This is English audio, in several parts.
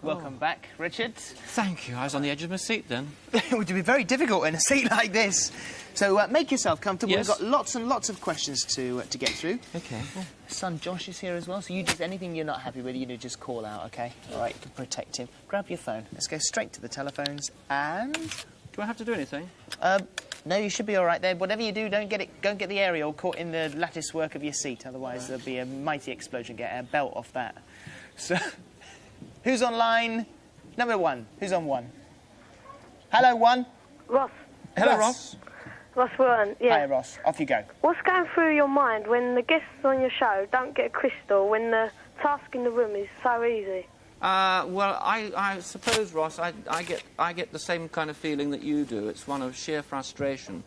Welcome back, Richard. Thank you. I was on the edge of my seat then. It would be very difficult in a seat like this. So make yourself comfortable. Yes. We've got lots and lots of questions to get through. OK. Son Josh is here as well, so you just anything you're not happy with, you just call out, OK? All right, to protect him. Grab your phone. Let's go straight to the telephones and... Do I have to do anything? No, you should be all right there. Whatever you do, don't get the aerial caught in the lattice work of your seat. Otherwise, there'll be a mighty explosion. Get a belt off that. So, who's on line number 1? Who's on 1? Hello, 1. Ross. Hello, Ross. Ross Warren, yeah. Hi, Ross. Off you go. What's going through your mind when the guests on your show don't get a crystal, when the task in the room is so easy? Well, I suppose, Ross, I get the same kind of feeling that you do. It's one of sheer frustration,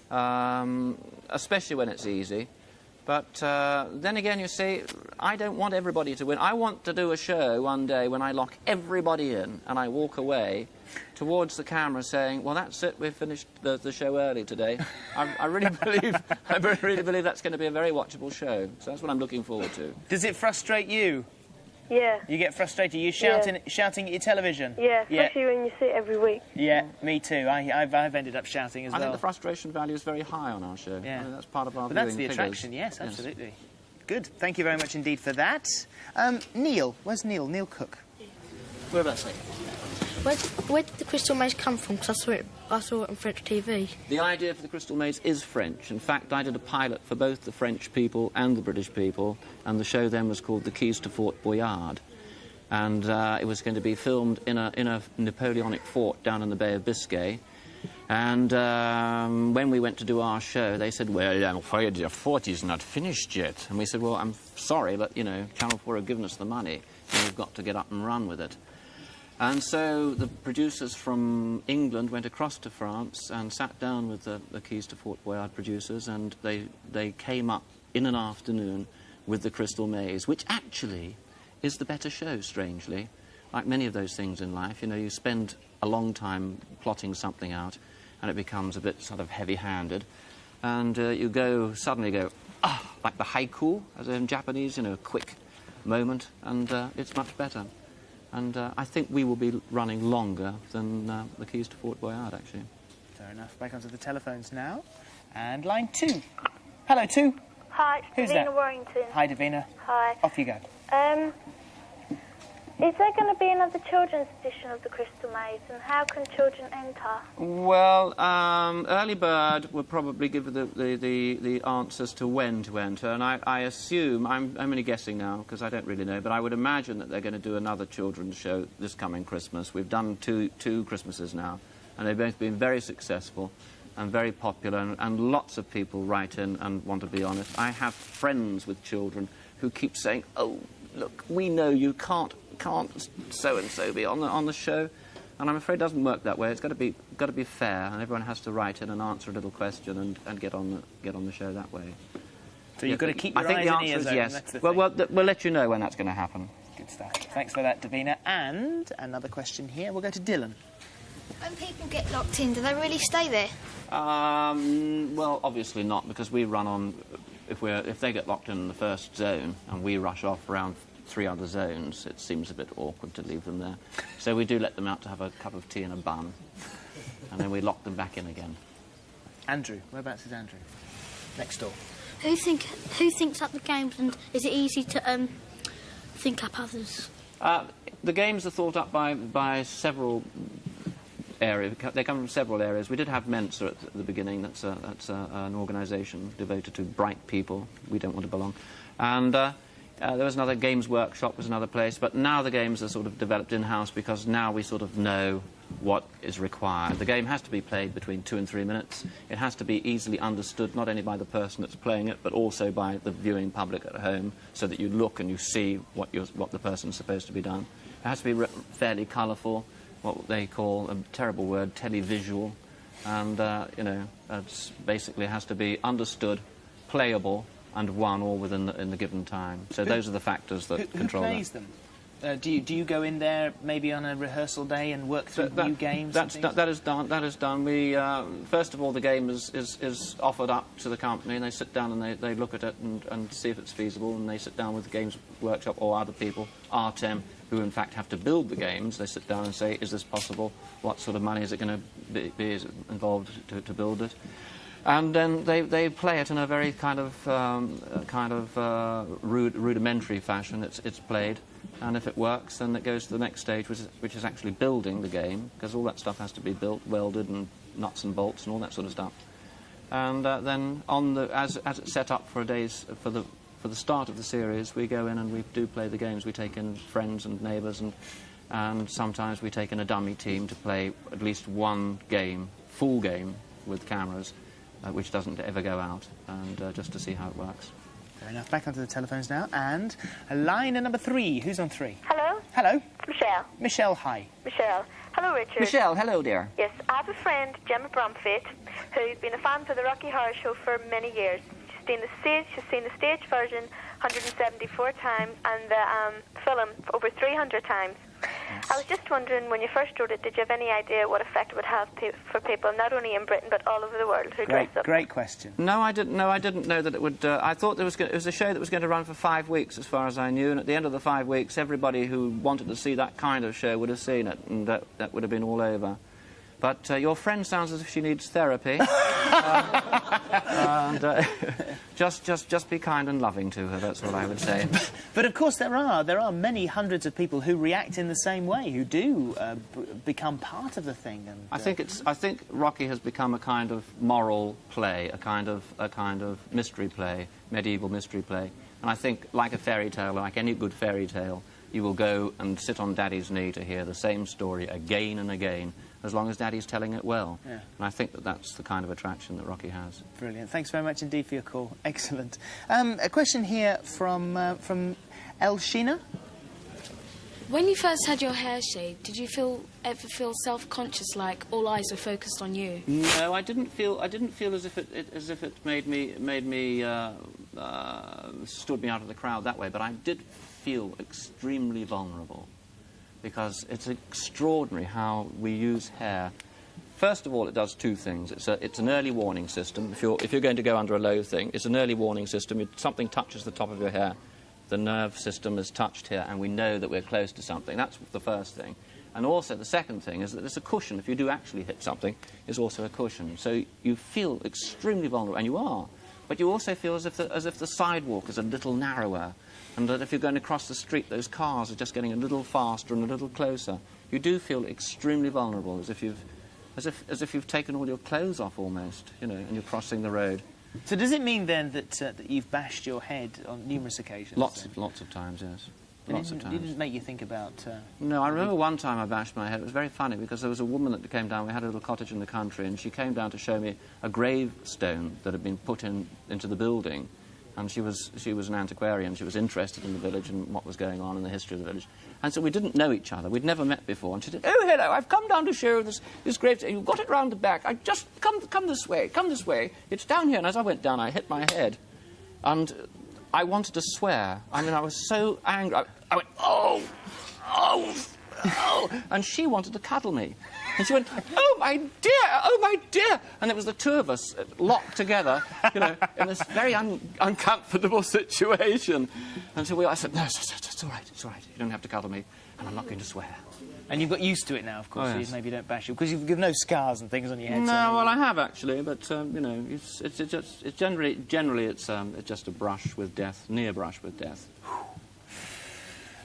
especially when it's easy. But then again, you see, I don't want everybody to win. I want to do a show one day when I lock everybody in and I walk away towards the camera saying, well, that's it, we've finished the show early today. I really believe that's going to be a very watchable show. So that's what I'm looking forward to. Does it frustrate you? Yeah. You get frustrated? You shouting at your television? Yeah, especially when you see it every week. Yeah, me too. I've ended up shouting as well. I think the frustration value is very high on our show. Yeah. I mean, that's part of our But that's viewing the figures. attraction, yes, absolutely. Yes. Good. Thank you very much indeed for that. Neil. Where's Neil? Neil Cook. Whereabouts? Where did the Crystal Maze come from? Because I saw it on French TV. The idea for the Crystal Maze is French. In fact, I did a pilot for both the French people and the British people, and the show then was called The Keys to Fort Boyard. And it was going to be filmed in a Napoleonic fort down in the Bay of Biscay. And when we went to do our show, they said, well, I'm afraid your fort is not finished yet. And we said, well, I'm sorry, but, you know, Channel 4 have given us the money, and we've got to get up and run with it. And so the producers from England went across to France and sat down with the Keys to Fort Boyard producers, and they came up in an afternoon with the Crystal Maze, which actually is the better show, strangely. Like many of those things in life, you know, you spend a long time plotting something out, and it becomes a bit sort of heavy-handed, and you suddenly go, ah, like the haiku, as in Japanese, you know, a quick moment, and it's much better. And I think we will be running longer than the Keys to Fort Boyard, actually. Fair enough. Back onto the telephones now. And line 2. Hello, 2. Hi, it's Who's Davina that? Warrington. Hi, Davina. Hi. Off you go. Is there going to be another children's edition of the Crystal Maze, and how can children enter? Well, Early Bird will probably give the answers to when to enter, and I assume, I'm only guessing now because I don't really know, but I would imagine that they're going to do another children's show this coming Christmas. We've done two Christmases now, and they've both been very successful and very popular, and lots of people write in and want to be on it. I have friends with children who keep saying, oh, look, we know you can't so-and-so be on the show. And I'm afraid it doesn't work that way. It's got to be fair, and everyone has to write in and answer a little question and get on the show that way. So you've got to keep your eyes and ears open. Yes. That's the Well, thing. we'll let you know when that's going to happen. Good stuff. Thanks for that, Davina. And another question here. We'll go to Dylan. When people get locked in, do they really stay there? Well, obviously not, because we run on. If they get locked in the first zone and we rush off around 3 other zones, it seems a bit awkward to leave them there. So we do let them out to have a cup of tea and a bun, and then we lock them back in again. Andrew. Whereabouts is Andrew? Next door. Who thinks up the games, and is it easy to think up others? The games are thought up by several areas. They come from several areas. We did have Mensa at the beginning. That's an organisation devoted to bright people. We don't want to belong. And there was another games workshop, was another place. But now the games are sort of developed in-house because now we sort of know what is required. The game has to be played between 2 and 3 minutes. It has to be easily understood, not only by the person that's playing it, but also by the viewing public at home, so that you look and you see what the person's supposed to be done. It has to be fairly colourful, what they call, a terrible word, televisual, and, you know, it basically has to be understood, playable, and won all within the given time. So those are the factors that control that. Who plays them? Do you go in there maybe on a rehearsal day and work through new games? That is done. We first of all, the game is offered up to the company and they sit down and they look at it and see if it's feasible, and they sit down with the Games Workshop or other people, Artem, who in fact have to build the games. They sit down and say, is this possible? What sort of money is it going to be involved to build it? And then they play it in a very kind of rudimentary fashion. It's played, and if it works, then it goes to the next stage, which is actually building the game, because all that stuff has to be built, welded, and nuts and bolts, and all that sort of stuff. And then as it's set up for the start of the series, we go in and we do play the games. We take in friends and neighbours, and sometimes we take in a dummy team to play at least one game, full game, with cameras. Which doesn't ever go out, and just to see how it works. Fair enough. Back onto the telephones now, and line number 3. Who's on 3? Hello? Hello. Michelle. Michelle, hi. Michelle. Hello, Richard. Michelle, hello, dear. Yes, I have a friend, Gemma Bromfit, who's been a fan for the Rocky Horror Show for many years. She's seen the stage version 174 times and the film over 300 times. Yes. I was just wondering, when you first wrote it, did you have any idea what effect it would have for people, not only in Britain, but all over the world who dress up? Great question. No, I didn't know that it would... I thought it was a show that was going to run for 5 weeks, as far as I knew, and at the end of the 5 weeks, everybody who wanted to see that kind of show would have seen it, and that would have been all over. But your friend sounds as if she needs therapy. Just be kind and loving to her, that's what I would say. But of course there are many hundreds of people who react in the same way, who do become part of the thing. And, I think Rocky has become a kind of moral play, a kind of mystery play, medieval mystery play. And I think, like a fairy tale, like any good fairy tale, you will go and sit on Daddy's knee to hear the same story again and again, as long as Daddy's telling it well. Yeah. And I think that's the kind of attraction that Rocky has. Brilliant. Thanks very much indeed for your call. Excellent. A question here from Elshina. When you first had your hair shaved, did you ever feel self-conscious, like all eyes were focused on you? No, I didn't feel as if it made me stood me out of the crowd that way. But I did feel extremely vulnerable, because it's extraordinary how we use hair. First of all, it does two things. It's an early warning system. If you're going to go under a low thing, it's an early warning system. If something touches the top of your hair, the nerve system is touched here, and we know that we're close to something. That's the first thing. And also, the second thing is that it's a cushion. If you do actually hit something, it's also a cushion. So you feel extremely vulnerable, and you are. But you also feel as if the sidewalk is a little narrower, and that if you're going to cross the street, those cars are just getting a little faster and a little closer. You do feel extremely vulnerable, as if you've taken all your clothes off almost, you know, and you're crossing the road. So does it mean then that you've bashed your head on numerous occasions? Lots of times, yes. Lots of times. It didn't make you think about... No, I remember one time I bashed my head. It was very funny, because there was a woman that came down. We had a little cottage in the country, and she came down to show me a gravestone that had been put into the building. And she was an antiquarian. She was interested in the village and what was going on in the history of the village. And so we didn't know each other. We'd never met before. And she said, "Oh, hello, I've come down to show this gravestone. You've got it round the back. I just come this way. Come this way. It's down here." And as I went down, I hit my head. And I wanted to swear. I mean, I was so angry. I went, "Oh, oh, oh." And she wanted to cuddle me. And she went, "Oh, my dear, oh, my dear." And it was the two of us locked together, you know, in this very uncomfortable situation. And so I said, "No, it's all right, it's all right. You don't have to cuddle me, and I'm not going to swear." And you've got used to it now, of course, yes. So maybe you don't bash you, because you've no scars and things on your head. No, so well, I have, actually, but, you know, it's generally it's just a brush with death, near brush with death.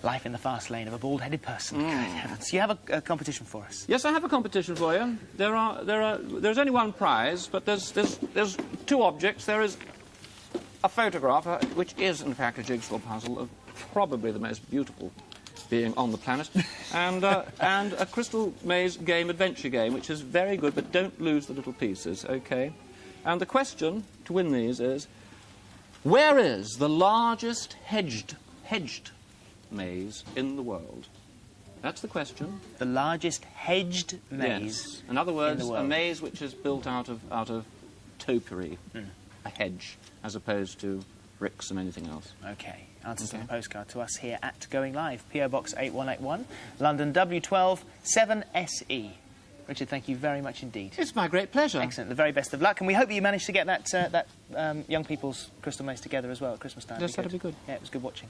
Life in the fast lane of a bald-headed person. Good heavens. You have a competition for us. Yes, I have a competition for you. There's only one prize, but there's two objects. There is a photograph, which is, in fact, a jigsaw puzzle of probably the most beautiful being on the planet, and a Crystal Maze game, adventure game, which is very good, but don't lose the little pieces, OK? And the question to win these is, where is the largest hedged maze in the world? That's the question. The largest hedged maze. Yes. In other words, a maze which is built out of topiary, a hedge, as opposed to bricks and anything else. OK. Answers on the postcard to us here at Going Live. PO Box 8181, London W12 7SE. Richard, thank you very much indeed. It's my great pleasure. Excellent. The very best of luck. And we hope that you managed to get that young people's crystal maze together as well at Christmas time. Yes, that'd be good. Yeah, it was good watching.